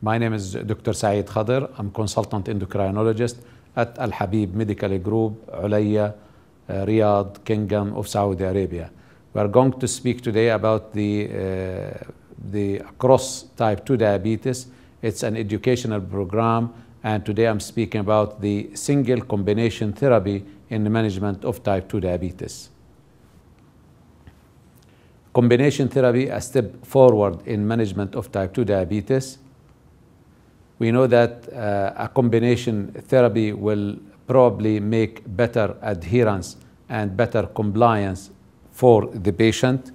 My name is Dr. Saeed Khader. I'm consultant endocrinologist at Al Habib Medical Group, Ulayya, Riyadh, Kingdom of Saudi Arabia. We are going to speak today about the across type 2 diabetes. It's an educational program, and today I'm speaking about the single combination therapy in the management of type 2 diabetes. Combination therapy, a step forward in management of type 2 diabetes. We know that a combination therapy will probably make better adherence and better compliance for the patient.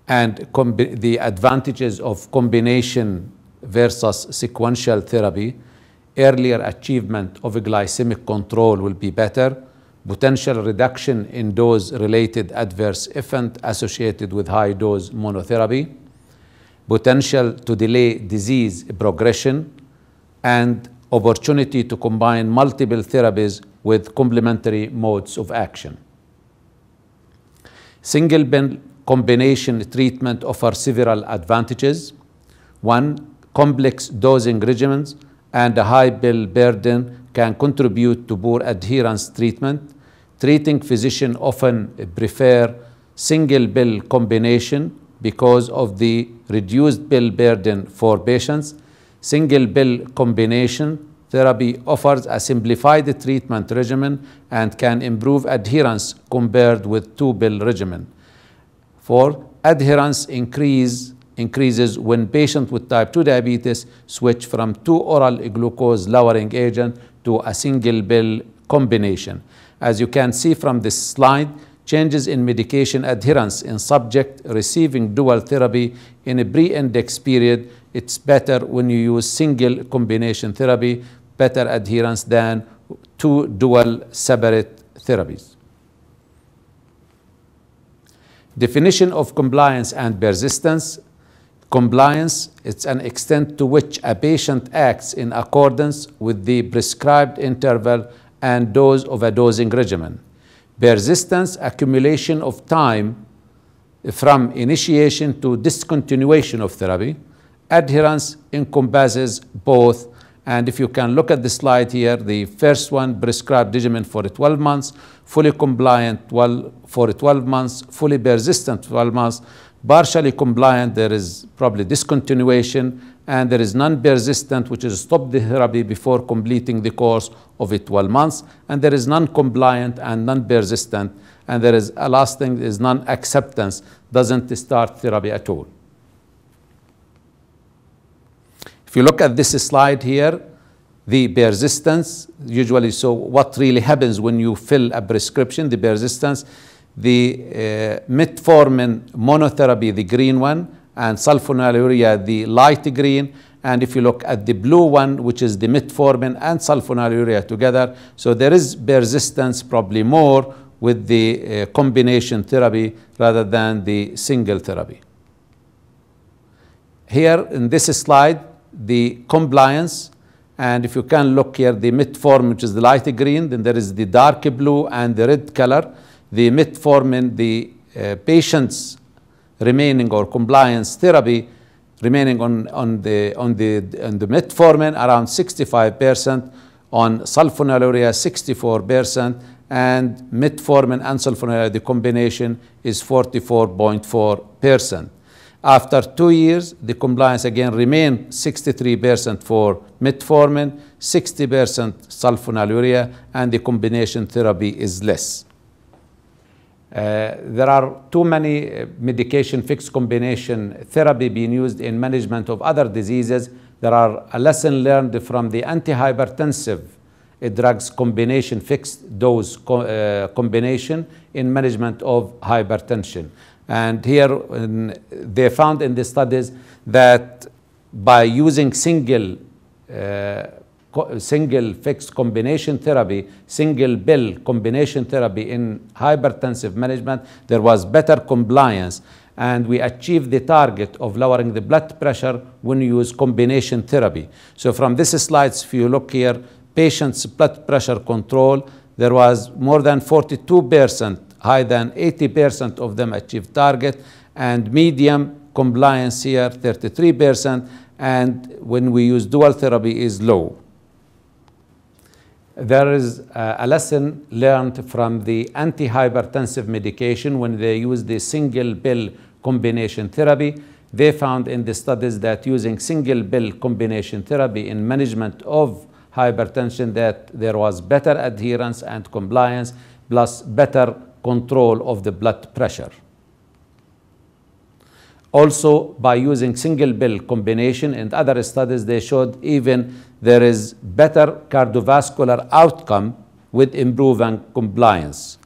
And the advantages of combination versus sequential therapy: earlier achievement of glycemic control will be better, potential reduction in dose-related adverse event associated with high-dose monotherapy, potential to delay disease progression, and opportunity to combine multiple therapies with complementary modes of action. Single pill combination treatment offers several advantages. One, complex dosing regimens and a high pill burden can contribute to poor adherence treatment. Treating physicians often prefer single pill combination because of the reduced pill burden for patients. Single pill combination therapy offers a simplified treatment regimen and can improve adherence compared with two-pill regimen. 4. Adherence increases when patients with type 2 diabetes switch from two oral glucose lowering agents to a single pill combination. As you can see from this slide, changes in medication adherence in subject receiving dual therapy in a pre-index period. It's better when you use single combination therapy, better adherence than two dual separate therapies. Definition of compliance and persistence. Compliance, it's an extent to which a patient acts in accordance with the prescribed interval and dose of a dosing regimen. Persistence, accumulation of time from initiation to discontinuation of therapy. Adherence encompasses both. And if you can look at the slide here, the first one, prescribed regimen for 12 months, fully compliant for 12 months, fully persistent 12 months, partially compliant, there is probably discontinuation, and there is non-persistent, which is stop the therapy before completing the course of 12 months, and there is non-compliant and non-persistent, and there is a last thing is non-acceptance, doesn't start therapy at all. If you look at this slide here, the persistence, usually, so what really happens when you fill a prescription, the persistence, the metformin monotherapy, the green one, and sulfonylurea, the light green. And if you look at the blue one, which is the metformin and sulfonylurea together, so there is persistence probably more with the combination therapy rather than the single therapy. Here in this slide, the compliance, and if you can look here, the metformin, which is the light green, then there is the dark blue and the red color. The metformin, the patients remaining or compliance therapy remaining on the metformin around 65%, on sulfonylurea 64%, and metformin and sulfonylurea, the combination is 44.4%. After 2 years, the compliance again remained 63% for metformin, 60% sulfonylurea, and the combination therapy is less. There are too many medication fixed combination therapy being used in management of other diseases. There are a lesson learned from the antihypertensive drugs combination, fixed dose combination in management of hypertension. And here they found in the studies that by using single fixed combination therapy, single pill combination therapy in hypertensive management, there was better compliance, and we achieved the target of lowering the blood pressure when you use combination therapy. So from this slides, if you look here, patients' blood pressure control, there was more than 42%, higher than 80% of them achieved target, and medium compliance here 33%, and when we use dual therapy is low. There is a lesson learned from the antihypertensive medication when they use the single pill combination therapy. They found in the studies that using single pill combination therapy in management of hypertension that there was better adherence and compliance plus better control of the blood pressure. Also, by using single pill combination in other studies, they showed even there is better cardiovascular outcome with improving compliance.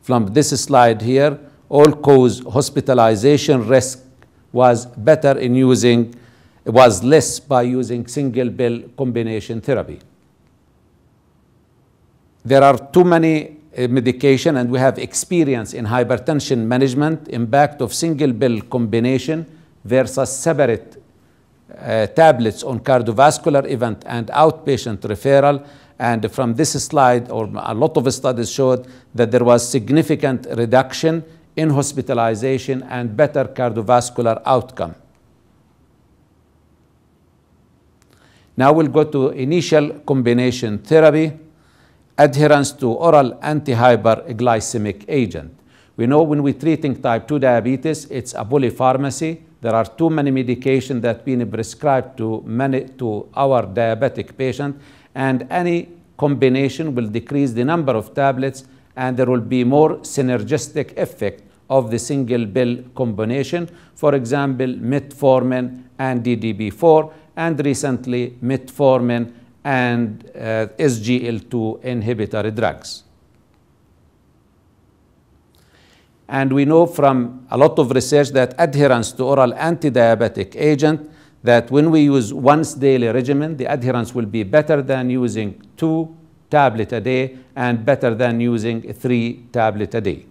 From this slide here, all-cause hospitalization risk was better in using, was less by using single pill combination therapy. There are too many medication, and we have experience in hypertension management, impact of single pill combination versus separate tablets on cardiovascular event and outpatient referral. And from this slide, or a lot of studies showed that there was significant reduction in hospitalization and better cardiovascular outcome. Now we'll go to initial combination therapy. Adherence to oral antihyperglycemic agent. We know when we're treating type 2 diabetes, it's a polypharmacy. There are too many medications that been prescribed to our diabetic patient, and any combination will decrease the number of tablets, and there will be more synergistic effect of the single pill combination. For example, metformin and DDB4, and recently metformin and SGL2 inhibitor drugs. And we know from a lot of research that adherence to oral anti-diabetic agent, that when we use once daily regimen, the adherence will be better than using 2 tablets a day and better than using 3 tablets a day.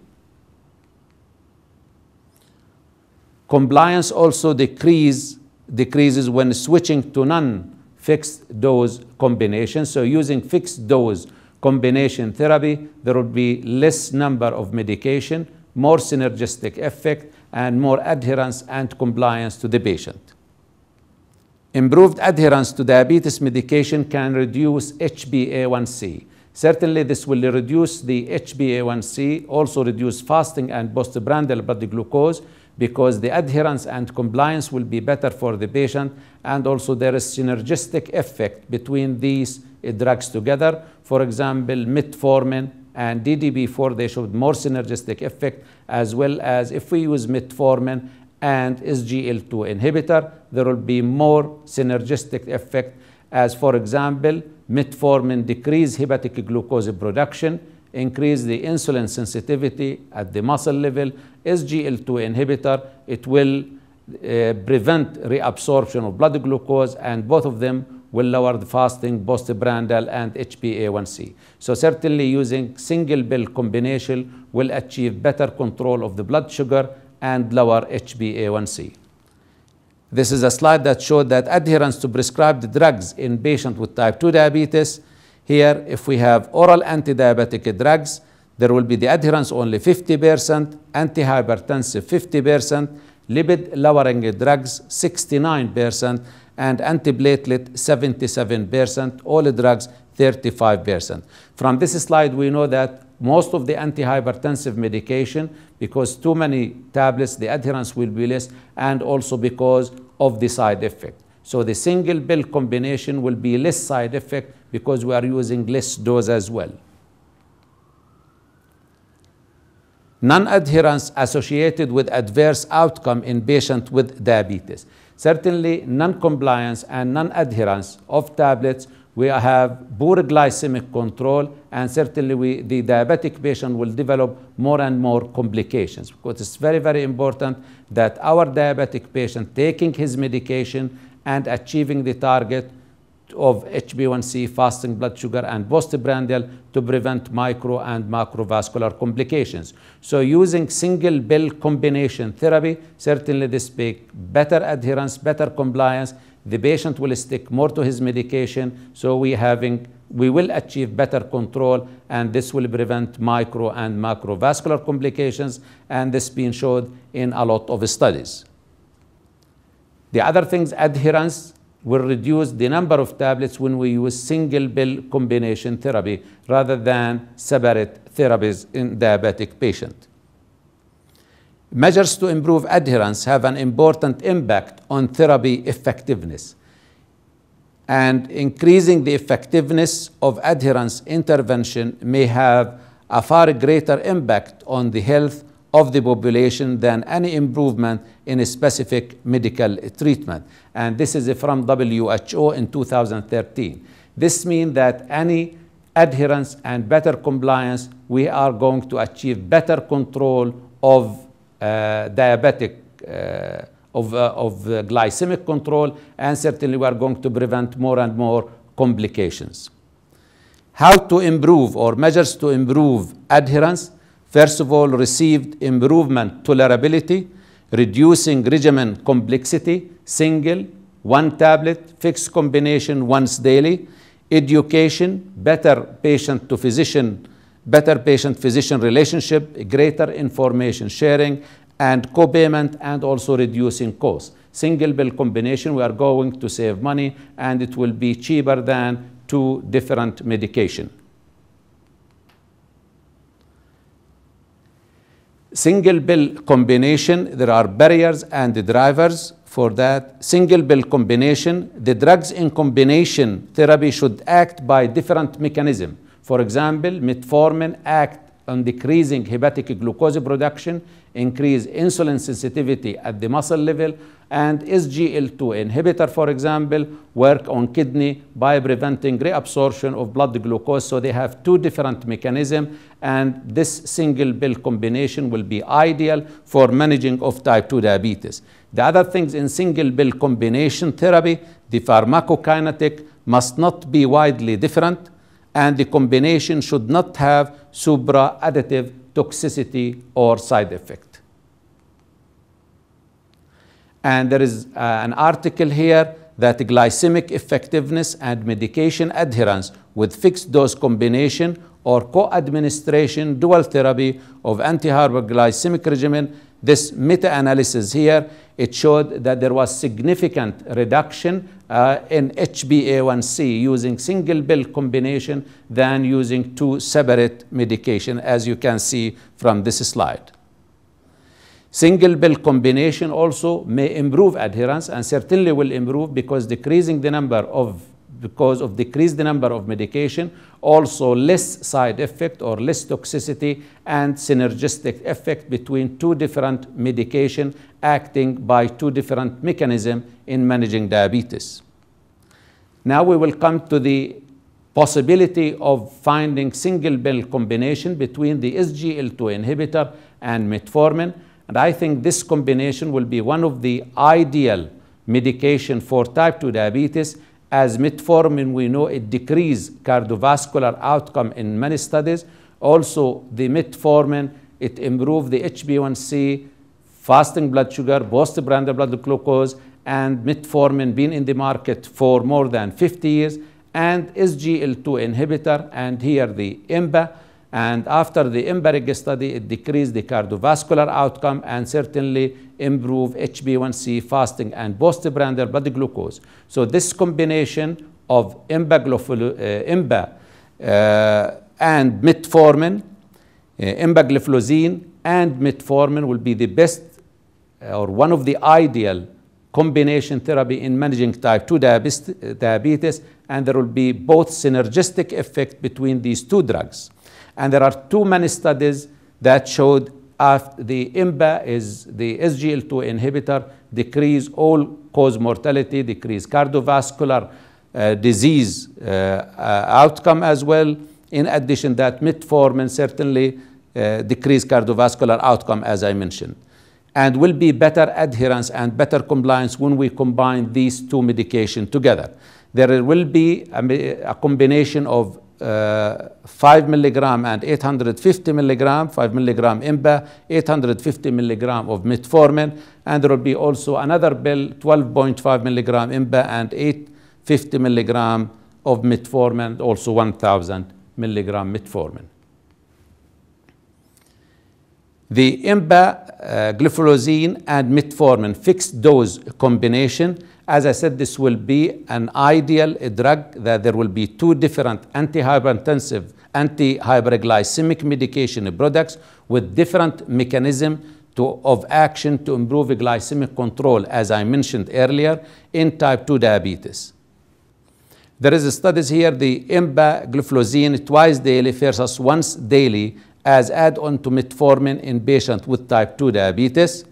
Compliance also decreases when switching to non-fixed dose combination. So using fixed dose combination therapy, there will be less number of medication, more synergistic effect, and more adherence and compliance to the patient. Improved adherence to diabetes medication can reduce HbA1c. Certainly this will reduce the HbA1c, also reduce fasting and postprandial blood glucose, because the adherence and compliance will be better for the patient, and also there is synergistic effect between these drugs together. For example, metformin and DDB4, they showed more synergistic effect, as well as if we use metformin and SGL2 inhibitor, there will be more synergistic effect, as for example, metformin decrease hepatic glucose production, increase the insulin sensitivity at the muscle level. SGL2 inhibitor, it will prevent reabsorption of blood glucose, and both of them will lower the fasting, postprandial, and HbA1c. So certainly using single pill combination will achieve better control of the blood sugar and lower HbA1c. This is a slide that showed that adherence to prescribed drugs in patients with type 2 diabetes. Here, if we have oral antidiabetic drugs, there will be the adherence only 50%, antihypertensive 50%, lipid-lowering drugs 69%, and antiplatelet 77%, all drugs 35%. From this slide, we know that most of the antihypertensive medication, because too many tablets, the adherence will be less, and also because of the side effect. So the single pill combination will be less side effect because we are using less dose as well. Non-adherence associated with adverse outcome in patients with diabetes. Certainly, non-compliance and non-adherence of tablets, we have poor glycemic control, and certainly the diabetic patient will develop more and more complications, because it's very, very important that our diabetic patient taking his medication and achieving the target of HbA1c, fasting blood sugar, and postprandial to prevent micro and macrovascular complications. So using single pill combination therapy, certainly this makes better adherence, better compliance. The patient will stick more to his medication, so we will achieve better control, and this will prevent micro and macrovascular complications, and this being shown in a lot of studies. The other things, adherence will reduce the number of tablets when we use single pill combination therapy rather than separate therapies in diabetic patient. Measures to improve adherence have an important impact on therapy effectiveness. And increasing the effectiveness of adherence intervention may have a far greater impact on the health of the population than any improvement in a specific medical treatment. And this is from WHO in 2013. This means that any adherence and better compliance, we are going to achieve better control of glycemic control, and certainly we are going to prevent more and more complications. How to improve, or measures to improve adherence? First of all, received improvement tolerability, reducing regimen complexity, single, one tablet, fixed combination once daily, education, better patient-physician relationship, greater information sharing, and co-payment, and also reducing costs. Single pill combination, we are going to save money, and it will be cheaper than two different medication. Single pill combination, there are barriers and the drivers for that. Single pill combination, the drugs in combination therapy should act by different mechanisms. For example, metformin act on decreasing hepatic glucose production, increase insulin sensitivity at the muscle level, and SGLT2 inhibitor, for example, work on kidney by preventing reabsorption of blood glucose. So they have two different mechanisms, and this single pill combination will be ideal for managing of type 2 diabetes. The other things in single pill combination therapy, the pharmacokinetic must not be widely different, and the combination should not have supra-additive toxicity or side effect. And there is an article here that glycemic effectiveness and medication adherence with fixed dose combination or co-administration dual therapy of anti-hyperglycemic regimen. This meta-analysis here, it showed that there was significant reduction in HbA1c using single pill combination than using two separate medication, as you can see from this slide. Single pill combination also may improve adherence, and certainly will improve because decreasing the number of medication, also less side effect or less toxicity and synergistic effect between two different medication acting by two different mechanisms in managing diabetes. Now we will come to the possibility of finding single pill combination between the SGLT2 inhibitor and metformin. And I think this combination will be one of the ideal medication for type 2 diabetes, as metformin, we know it decreases cardiovascular outcome in many studies. Also, the metformin, it improves the HbA1c, fasting blood sugar, postprandial blood glucose, and metformin been in the market for more than 50 years, and SGLT2 inhibitor, and here the IMBA. And after the empiric study, it decreased the cardiovascular outcome and certainly improved HbA1c, fasting, and postprandial blood glucose. So this combination of IMBA and metformin, empagliflozin and metformin will be the best or one of the ideal combination therapy in managing type 2 diabetes, and there will be both synergistic effect between these two drugs. And there are too many studies that showed after the IMBA is the SGLT2 inhibitor decrease all-cause mortality, decrease cardiovascular disease outcome as well. In addition, that metformin certainly decrease cardiovascular outcome, as I mentioned, and will be better adherence and better compliance when we combine these two medications together. There will be a combination of 5 milligram and 850 milligram, 5 milligram IMBA, 850 milligram of metformin, and there will be also another pill, 12.5 milligram IMBA and 850 milligram of metformin, also 1000 milligram metformin. The empagliflozin and metformin fixed dose combination, as I said, this will be an ideal drug, that there will be two different antihypertensive, anti-hyperglycemic medication products with different mechanism of action to improve glycemic control, as I mentioned earlier, in type 2 diabetes. There is studies here, the empagliflozin twice daily versus once daily as add-on to metformin in patients with type 2 diabetes.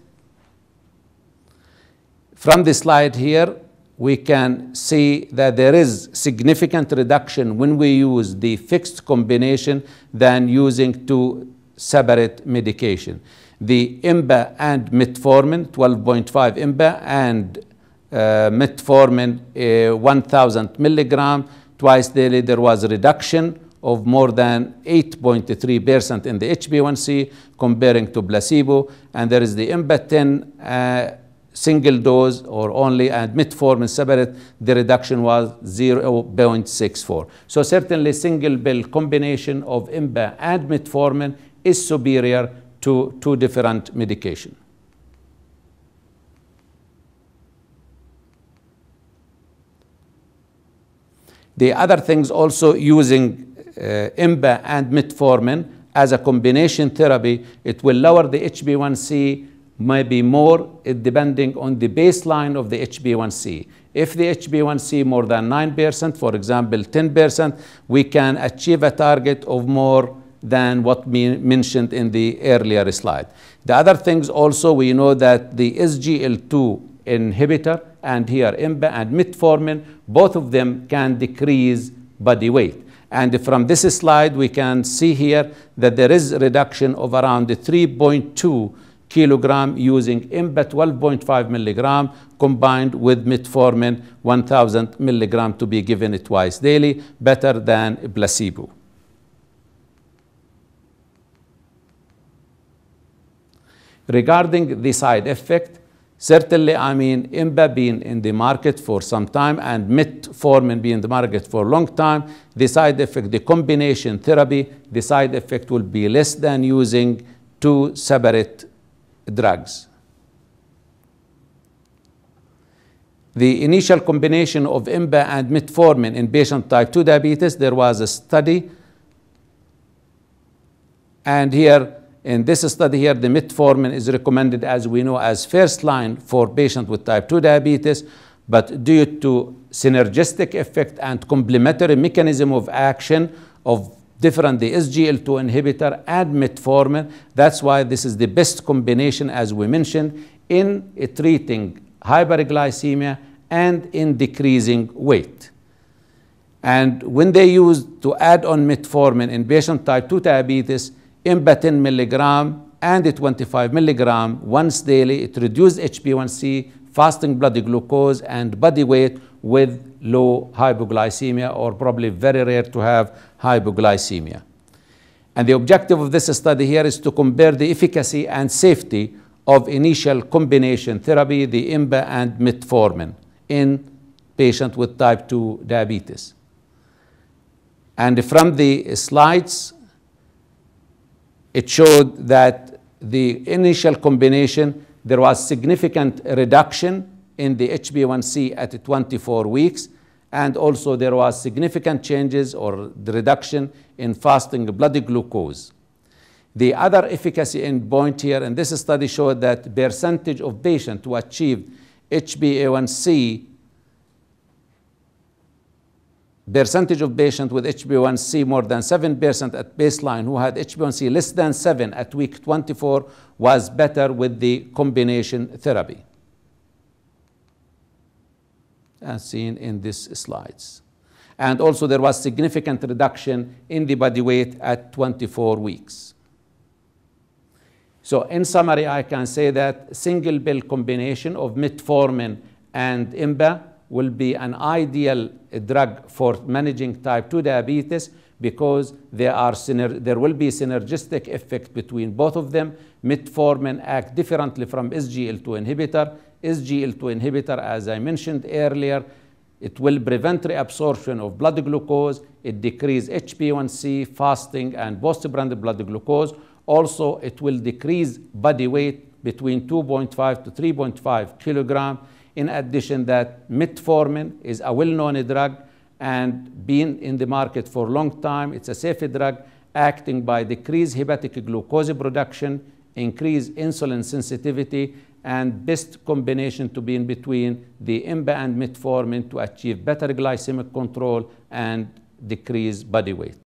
From the slide here, we can see that there is significant reduction when we use the fixed combination than using two separate medication. The EMBA and metformin, 12.5 EMBA and metformin 1000 milligram twice daily, there was a reduction of more than 8.3% in the HbA1c comparing to placebo, and there is the EMBA 10 single dose or only and metformin separate, the reduction was 0.64. So certainly single pill combination of EMBA and metformin is superior to two different medication. The other things also using EMBA and metformin as a combination therapy, it will lower the HbA1c maybe more depending on the baseline of the HbA1c. If the HbA1c more than 9%, for example 10%, we can achieve a target of more than what we mentioned in the earlier slide. The other things also, we know that the SGL2 inhibitor and here EMBA and metformin, both of them can decrease body weight. And from this slide, we can see here that there is a reduction of around 3.2 kilogram using EMBA 12.5 milligram combined with metformin 1000 milligram to be given twice daily, better than placebo. Regarding the side effect, certainly, I mean, EMBA being in the market for some time and metformin being in the market for a long time, the side effect, the combination therapy, the side effect will be less than using two separate drugs. The initial combination of EMBA and metformin in patient type 2 diabetes, there was a study, and here in this study here, the metformin is recommended, as we know, as first line for patients with type 2 diabetes, but due to synergistic effect and complementary mechanism of action of different, the SGL2 inhibitor and metformin, that's why this is the best combination, as we mentioned, in treating hyperglycemia and in decreasing weight. And when they used to add on metformin in patient type 2 diabetes, EMBA 10 milligram and 25 milligram once daily, it reduced HbA1c, fasting blood glucose, and body weight with low hypoglycemia, or probably very rare to have hypoglycemia. And the objective of this study here is to compare the efficacy and safety of initial combination therapy, the EMBA and metformin, in patients with type 2 diabetes. And from the slides, it showed that the initial combination, there was significant reduction in the HbA1c at 24 weeks, and also there was significant changes or the reduction in fasting blood glucose. The other efficacy endpoint here in this study showed that percentage of patients who achieved HbA1c, percentage of patients with HbA1c more than 7% at baseline who had HbA1c less than 7 at week 24 was better with the combination therapy, as seen in these slides. And also there was significant reduction in the body weight at 24 weeks. So in summary, I can say that single pill combination of metformin and EMBA will be an ideal drug for managing type 2 diabetes because there will be synergistic effect between both of them. Metformin acts differently from SGL2 inhibitor. SGL2 inhibitor, as I mentioned earlier, it will prevent reabsorption of blood glucose. It decreases HbA1c, fasting, and postprandial blood glucose. Also, it will decrease body weight between 2.5 to 3.5 kilogram. In addition, that metformin is a well-known drug and been in the market for a long time. It's a safe drug acting by decreased hepatic glucose production, increase insulin sensitivity, and best combination to be in between the INBA and metformin to achieve better glycemic control and decrease body weight.